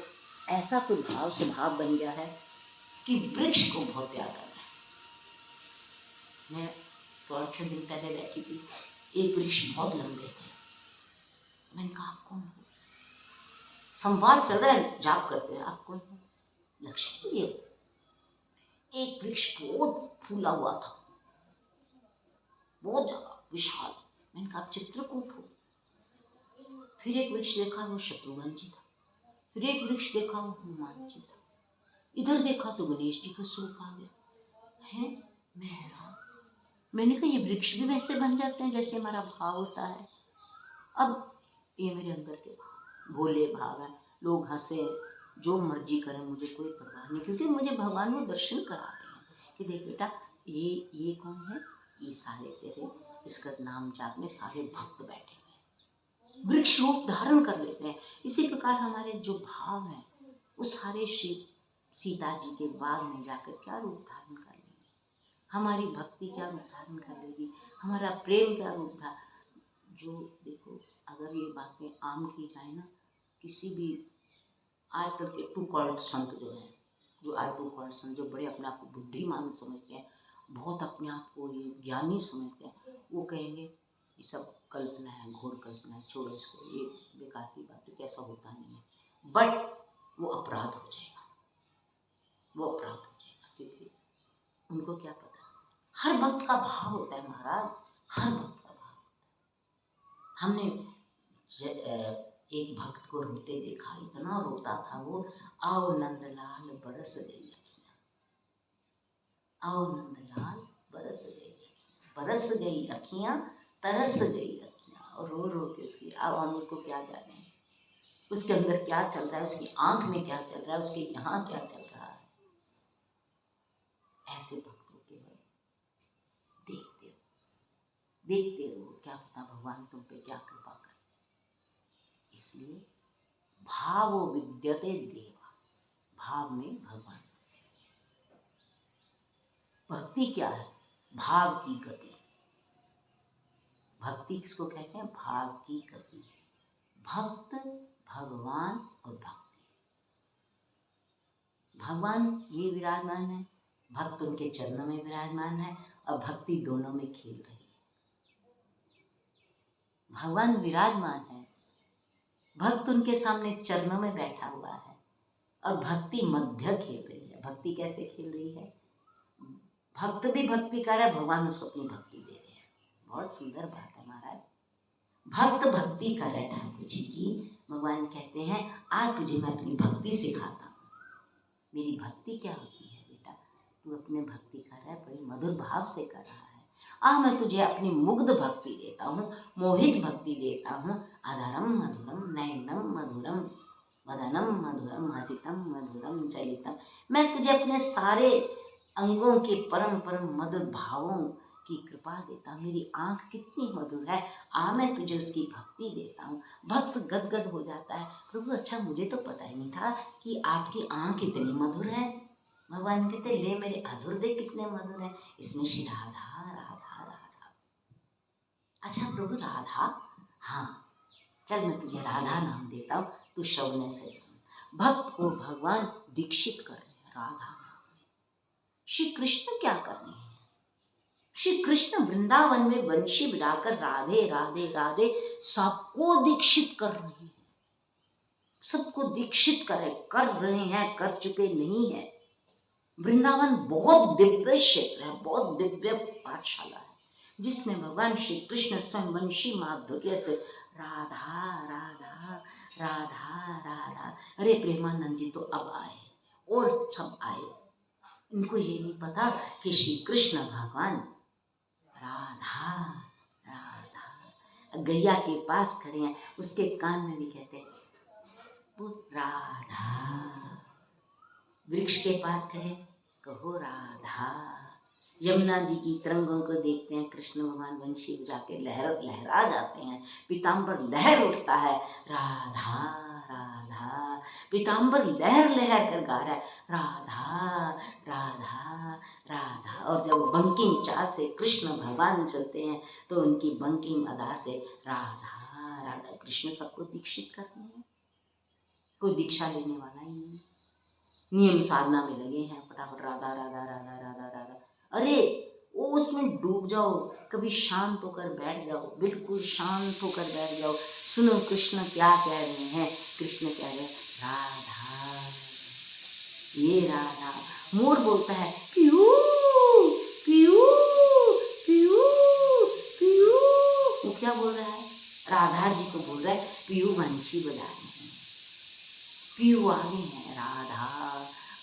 ऐसा कोई भाव स्वभाव बन गया है कि वृक्ष को बहुत प्यार करना है। मैं थोड़ा 6 दिन पहले बैठी थी, एक वृक्ष बहुत लंबे थे। मैंने कहा आप कौन हो? संवाद चल रहा है, जाप करते हैं, आप कौन हो? लक्ष्मी जी। एक वृक्ष बहुत फूला हुआ था, बहुत ज्यादा विशाल। मैंने कहा आप चित्रकूट हो? फिर एक वृक्ष देखा, वो शत्रुघ्न जी था। फिर एक वृक्ष देखा, वो हनुमान जी था। इधर देखा तो गणेश जी का स्वरूप आ गया है। मैं हैरान। मैंने कहा ये वृक्ष भी वैसे बन जाते हैं जैसे हमारा भाव होता है। अब ये मेरे अंदर के भाव, भोले भाव है। लोग हंसे, जो मर्जी करें, मुझे कोई परवाह नहीं, क्योंकि मुझे भगवान वो दर्शन करा रहे हैं कि देख बेटा, ये कौन है? ये सारे तेरे इसका नाम जाप में सारे भक्त बैठे हुए हैं, वृक्ष रूप धारण कर लेते हैं। इसी प्रकार हमारे जो भाव हैं वो सारे श्री सीता जी के बाग में जाकर क्या रूप धारण कर लेंगे, हमारी भक्ति क्या रूप धारण कर लेगी, हमारा प्रेम क्या रूप धारण। जो देखो, अगर ये बातें आम की जाए ना, किसी भी आजकल के टू कॉल्ड संत जो हैं, जो आर टू कॉल्ड संत, जो बड़े अपने आप को बुद्धिमान समझते हैं, बहुत अपने आप को ये ज्ञानी समझते हैं, वो कहेंगे ये सब कल्पना है, घोर कल्पना है, छोड़ो इसको, ये बेकार की बात है, ऐसा होता नहीं है। बट वो अपराध हो जाएगा, वो अपराध हो जाएगा, क्योंकि उनको क्या पता। हर भक्त का भाव होता है महाराज, हर भक्त का भाव होता है। हमने एक भक्त को रोते देखा, इतना रोता था वो, आओ नंदलाल बरस गई अखियां, आओ नंदलाल बरस गई अखियां, तरस गई अखियां, और रो रो के उसकी। अब हम उसको क्या जाने, उसके अंदर क्या चल रहा है, उसकी आंख में क्या चल रहा है, उसके यहाँ क्या चल रहा है। ऐसे भक्तों के लिए देखते रहो, क्या पता भगवान तुम पे क्या कृपा करे। इसलिए भावो विद्यते देवा, भाव में भगवान। भक्ति क्या है? भाव की गति। भक्ति किसको कहते हैं? भाव की गति। भक्त, भगवान और भक्ति, भगवान ये विराजमान है, भक्त उनके चरणों में विराजमान है, और भक्ति दोनों में खेल रही है। भगवान विराजमान है, भक्त उनके सामने चरणों में बैठा हुआ है, और भक्ति मध्य खेल रही है। भक्ति कैसे खेल रही है? भक्त भी भक्ति कर रहा है, भगवान उसको अपनी भक्ति दे रहे हैं। बहुत सुंदर बात है महाराज। भक्त भक्ति कर रहा है ठाकुर जी की। भगवान कहते हैं आज तुझे मैं अपनी भक्ति सिखाता हूँ। मेरी भक्ति क्या होती है बेटा? तू अपने भक्ति कर रहा है, बड़ी मधुर भाव से कर रहा है। मैं तुझे अपनी मुग्ध भक्ति देता हूँ, मोहित भक्ति देता हूँ। आधारम मधुरम नयनम मधुरम वदनम मधुरम हसितम मधुरम चलितम। मैं तुझे अपने सारे अंगों के परम परम मधुर भावों की कृपा देता हूँ, मेरी आँख कितनी मधुर है, आ मैं तुझे उसकी भक्ति देता हूँ। भक्त गदगद हो जाता है, प्रभु अच्छा मुझे तो पता ही नहीं था कि आपकी आँख इतनी मधुर है। भगवान कहते ले मेरे अधुर देख कितने मधुर है, इसमें श्री राधा राधा राधा। अच्छा प्रभु राधा, हाँ चल मैं तुझे राधा नाम देता हूँ, तू श्रवण से सुन। भक्त को भगवान दीक्षित कर रहे हैं राधा नाम। श्री कृष्ण क्या कर रहे हैं? श्री कृष्ण वृंदावन में वंशी बजाकर राधे राधे राधे सबको दीक्षित कर रहे हैं, सबको दीक्षित कर रहे हैं, कर चुके नहीं है। वृंदावन बहुत दिव्य क्षेत्र है, बहुत दिव्य पाठशाला है, जिसमें भगवान श्री कृष्ण स्वयं वंशी माधुर्य से राधा राधा राधा राधा। अरे प्रेमानंद जी तो अब आए और सब आए, इनको ये नहीं पता कि श्री कृष्ण भगवान राधा राधा गैया के पास खड़े हैं, उसके कान में भी कहते हैं वो राधा। वृक्ष के पास खड़े कहो राधा। यमुना जी की तरंगों को देखते हैं, कृष्ण भगवान वंशी जाके लहरा जाते हैं, पीताम्बर लहर उठता है, राधा राधा। पीताम्बर लहर लहर कर गा रहा है राधा राधा राधा। और जब बंकिम चाल से कृष्ण भगवान चलते हैं तो उनकी बंकिम अदा से राधा राधा। कृष्ण सबको दीक्षित करते हैं, कोई दीक्षा लेने वाला ही नहीं, नियम साधना में लगे हैं, फटाफट राधा राधा राधा राधा राधा। अरे वो उसमें डूब जाओ, कभी शांत होकर बैठ जाओ, बिल्कुल शांत होकर बैठ जाओ, सुनो कृष्ण क्या कह रहे हैं। कृष्ण कह रहे हैं राधा, ये राधा। मोर बोलता है पीयू पीयू पीयू पीयू। वो क्या बोल रहा है? राधा जी को बोल रहा है पीयू बंशी बजा रहे हैं, पीयू आगे है राधा।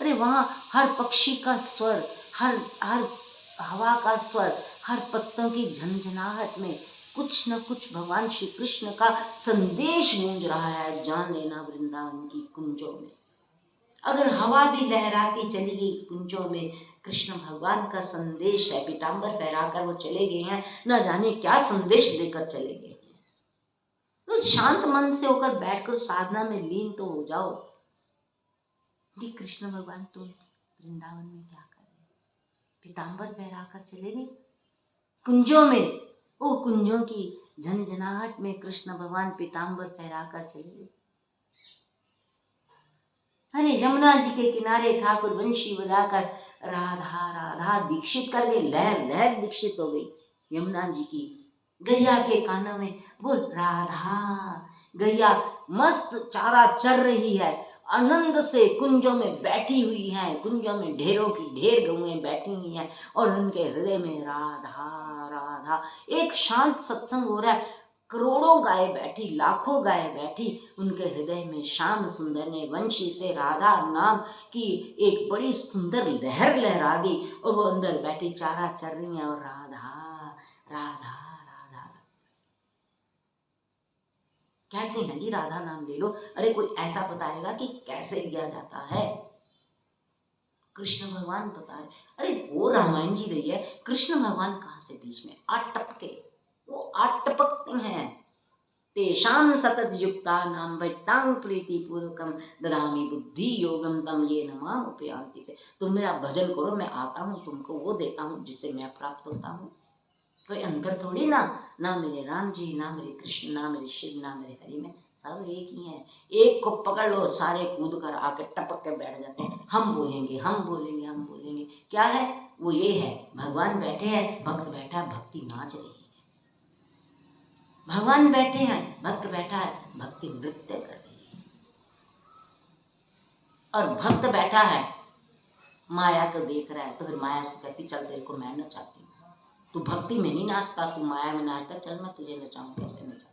अरे वहाँ हर पक्षी का स्वर, हर हर हवा का स्वर, हर पत्तों की झनझनाहट में कुछ न कुछ भगवान श्री कृष्ण का संदेश गूंज रहा है। जान लेना वृंदावन की कुंजों में अगर हवा भी लहराती चली गई कुंजों में, कृष्ण भगवान का संदेश है। पीताम्बर फहराकर वो चले गए हैं, न जाने क्या संदेश देकर चले गए हैं। तो शांत मन से होकर बैठकर साधना में लीन तो हो जाओ। जी कृष्ण भगवान तो वृंदावन में क्या कर रहे, पीताम्बर फहराकर चले गए कुंजों में। ओ कुंजों की झनझनाहट में कृष्ण भगवान पीताम्बर फहराकर चले गए। अरे यमुना जी के किनारे ठाकुर वंशी बजाकर राधा राधा दीक्षित कर गए, लहर लहर दीक्षित हो गई यमुना जी की। गैया के कानों में बोल राधा। गैया मस्त चारा चर रही है, आनंद से कुंजों में बैठी हुई हैं, कुंजों में ढेरों की ढेर गौएं बैठी हुई हैं और उनके हृदय में राधा राधा। एक शांत सत्संग हो रहा है, करोड़ों गाय बैठी, लाखों गाय बैठी, उनके हृदय में श्याम सुंदर ने वंशी से राधा नाम की एक बड़ी सुंदर लहर लहरा दी और वो अंदर बैठी चारा चर रही है और राधा राधा राधा कहते हैं। जी राधा नाम ले लो। अरे कोई ऐसा बताएगा कि कैसे लिया जाता है? कृष्ण भगवान बता रहे। अरे वो रामायण जी रही है, कृष्ण भगवान कहाँ से बीच में अटपके, वो अटपकते हैं। तेषां सतत युक्ता नाम भक्तां प्रीति पूर्वकम ददामि बुद्धि योगम तम ये नमाम उपयांति। तुम मेरा भजन करो, मैं आता हूँ, तुमको वो देता हूँ जिससे मैं प्राप्त होता हूँ। कोई अंतर थोड़ी ना, ना मेरे राम जी, ना मेरे कृष्ण, ना मेरे शिव, ना मेरे हरि में, सब एक ही हैं। एक को पकड़ लो, सारे कूद कर आके टपक के बैठ जाते हैं। हम बोलेंगे हम बोलेंगे हम बोलेंगे, क्या है वो? ये है भगवान बैठे हैं, भक्त बैठा है, भक्ति नाच रही है। भगवान बैठे हैं, भक्त बैठा है, भक्ति नृत्य कर रही है। और भक्त बैठा है, माया को देख रहा है, तो फिर माया से कहती चल तेरे को मैं नचाती हूँ। तू भक्ति में नहीं नाचता, तू माया में नाचता, चल मैं तुझे नचाऊं। कैसे नचाती?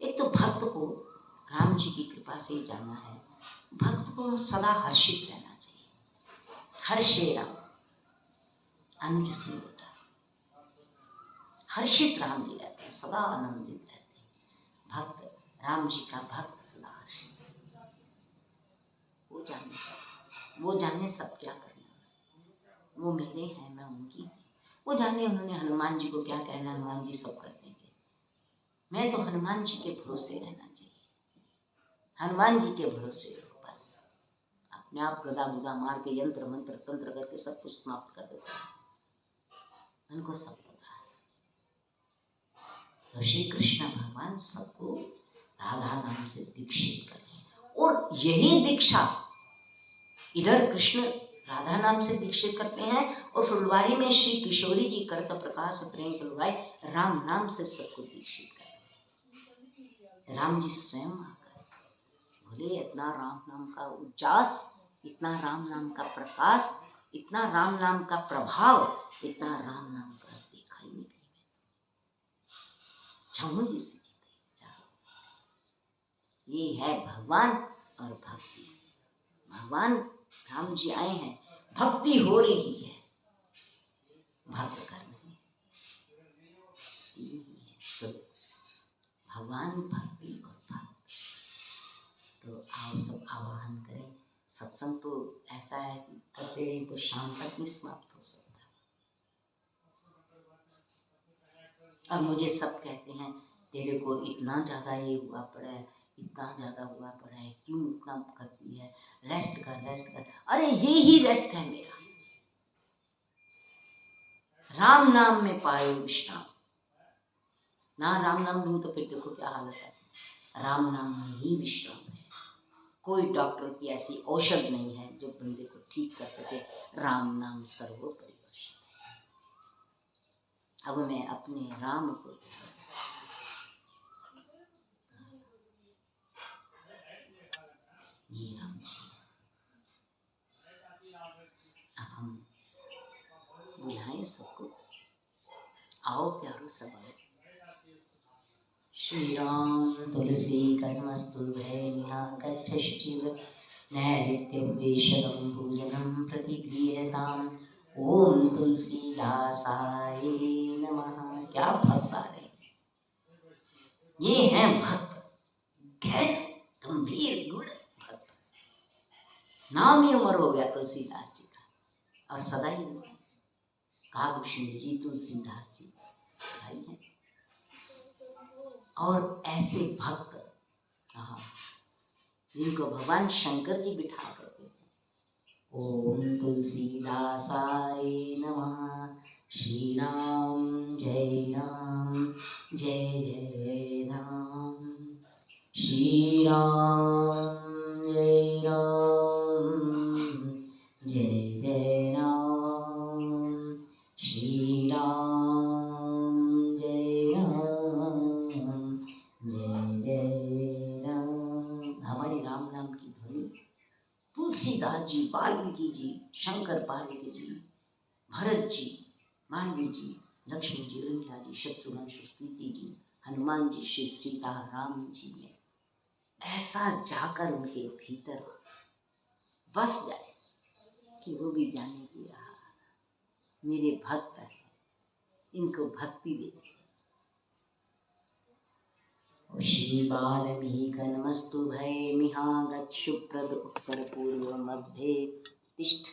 एक तो भक्त को राम जी की कृपा से ही जाना है। भक्त को सदा हर्षित रहना चाहिए। हर्षे राम, आनंद से होता है। हर्षित राम जी रहते हैं, सदा आनंदित रहते हैं। भक्त राम जी का भक्त सदा हर्षित। वो जाने सब क्या करना है, वो मेरे हैं, मैं उनकी हूँ। वो जाने उन्होंने हनुमान जी को क्या कहना, हनुमान जी सब कर देंगे। मैं तो हनुमान जी के भरोसे रहना चाहिए, हनुमान जी के भरोसे रहो बस। अपने आप गदा गुदा मार के यंत्र मंत्र तंत्र करके सब कुछ समाप्त कर देते हैं, उनको सब पता है। तो श्री कृष्ण भगवान सबको राधा नाम से दीक्षित करते हैं, और यही दीक्षा इधर कृष्ण राधा नाम से दीक्षित करते हैं, और फुलवारी में श्री किशोरी जी करत प्रकाश प्रेम फुलवाई राम नाम से सबको दीक्षित करते हैं। राम जी स्वयं आकर बोले, इतना राम नाम का उज्जास, इतना राम नाम का प्रकाश, इतना राम नाम का प्रभाव, इतना राम नाम का देखा ही नहीं कहीं। जाऊंगी से ये है भगवान और भक्ति। भगवान राम जी आए हैं, भक्ति हो रही है, भक्त करने तो भगवान भक्ति और भक्त। तो आओ सब आवाहन करें। सत्संग तो ऐसा है कि करते रहे तो शाम तक नहीं समाप्त हो सकता। अब मुझे सब कहते हैं, तेरे को इतना ज्यादा ये हुआ पड़ा है, इतना ज्यादा हुआ पड़ा है, क्यों इतना करती है, रेस्ट कर रेस्ट कर। अरे ये ही रेस्ट है मेरा, राम नाम में पायो विश्राम। ना राम नाम लूं तो फिर देखो क्या हालत है। राम नाम में ही विश्राम है। कोई डॉक्टर की ऐसी औषध नहीं है जो बंदे को ठीक कर सके। राम नाम सर्वोपरि औषध। अब मैं अपने राम को, ये राम जी, अब हम बुलाएं सबको, आओ प्यारो सब आओ। श्री राम तुलसी कर्मस्तुभे गच्छ शुचिव नैवेद्यवेशनं पूजनं प्रतिगृह्यताम्। ओम तुलसीदासाय नमः। क्या भक्त आ रहे हैं, ये हैं भक्त, गहन गंभीर गुण भक्त। नाम ही उमर हो गया तुलसीदास जी का, और सदा ही कागभूषण जी तुलसीदास जी सदा ही है। और ऐसे भक्त जिनको भगवान शंकर जी बिठा करते हैं। ओम तुलसीदासाय नमः। श्री राम जय राम जय जय राम। श्री राम जय राम जय जय राम। श्री राम जय राम जय जय राम। हमारी राम नाम की ध्वनि तुलसीदास जी, वाल्मीकि जी, शंकर पार्वती जी, भरत जी, मानवी जी, लक्ष्मण जी, उर्मिला जी, शत्रुघ्न कीर्ति जी, हनुमान जी, श्री सीता राम जी में ऐसा जाकर उनके भीतर बस जाए कि वो भी जाने की मेरे भक्त है, इनको भक्ति दे। श्री बाल्मीकि नमस्तुभे मिहा गच्छुप्रद उत्तर पूर्व मध्ये तिष्ठ।